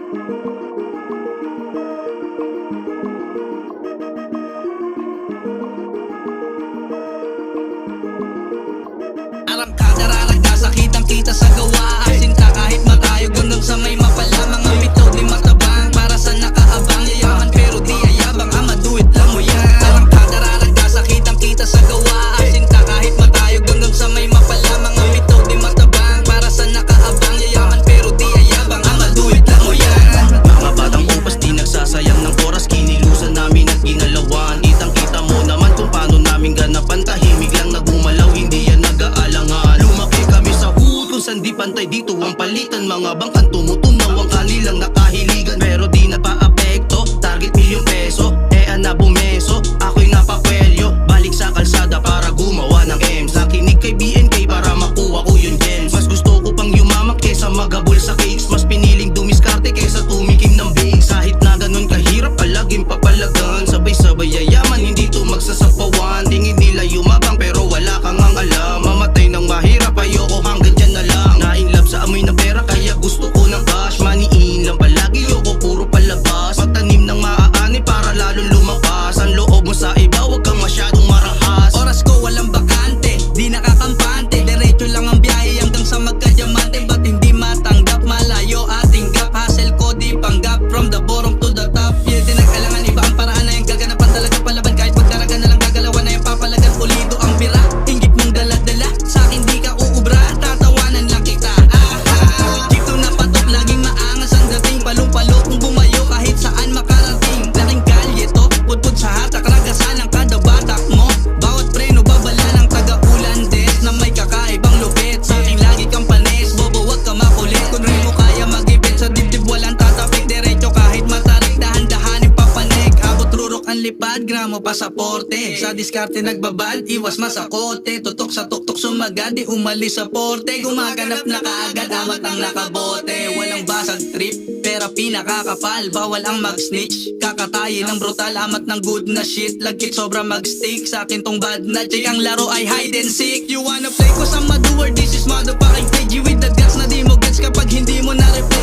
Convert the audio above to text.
Arangkada, raragasa, kitang-kita sa gawa. Sinta kahit matayog hanggang sa may mapala. Mga bitaw di matabang, para sa nakaabang. Yayaman pero di ayabang, ama do it lang mo yan. Arangkada, raragasa, kitang-kita sa gawa. Sinta kahit matayog hanggang sa may mapala. Mga bitaw di matabang, para sa nakaabang. Yayaman pero di ayabang, ama do it lang mo yan. Mga batang upas di nagsasayang ng oras, kinilusan namin at ginalawan. Kitang-kita mo naman kung paano namin ganapan. Tahimik lang na gumalaw, hindi yan nag-aalangan. Lumaki kami sa hood kung saan di pantay dito ang palitan. Mga bangkan tumutunaw ang kanilang nakahiligan, pero di na pa-apekto. Target ₱1,000,000, na bumeso. Ako'y napakwelyo, balik sa kalsada para gumawa ng M's. Nakinig kay BNK para makuha ko yung gems. Mas gusto ko pang yumamak kesa maghabol sa cakes. Mas piniling dumiskarte kesa tumikim ng bakes. Kahit na ganun kahirap, palaging papalagan. Sabay-sabay yayaman, hindi to magsasapawan. Tingin nila yumabang pero wala kang ang alam. Mamatay ng mahirap, ayoko hanggang dyan na lang. Na-inlove sa amoy na pera kaya gusto ko ng cash. Maniin lang palagi, yoko puro palabas. Magtanim ng maaani para lalo lumakas. Ang loob mo sa iba, wag kang masyadong marahas. Oras ko walang bakante, di nakakampante. Diretso lang ang biyahe hanggang sa magkadyamante. Ba't hindi matanggap, malayo ating gap. Hustle ko di panggap, from the bottom to the top. Yeah, di nag-alangan, iba ang paraan na yung gaganapan. Talaga palaban kahit pagdaraga na lang gagalawan na yung papalagan. Pulido ang bira, inggit mong dala-dala. Sa'kin di ka uubra, tatawanan lang kita. Dito na patok, laging maangas ang dating. Palong-palo kung bumayo kahit saan makarating. Laking kalye to, putput sa hatak. Ragasan ang kada batak mo. Bawat preno babala ng taga-Ulandes na may kakaibang lupit. Sa'king lagi kang panis, bobo wag ka makulit. Kung rin mo kaya mag-ibit sa dibdib walang tatapik. Diretso kahit matarik, dahan-dahanin papanik. Abot rurok ang lipad, gramo pasaporte. Sa diskarte nagbabad, iwas masakote. Tutok sa tuktok sumagad, di umalis sa porte. Gumaganap na kaagad, amat ang nakabote. Walang basag trip, pera pinakakapal. Bawal ang mag-snitch, kakatayin ng brutal. Amat ng good na shit, lagkit sobra mag-stick. Sa'kin tong bad na chick, ang laro ay hide and seek. You wanna play ko sa maduwar, this is motherfucking KG with the guts na di mo gets kapag hindi mo na-replay.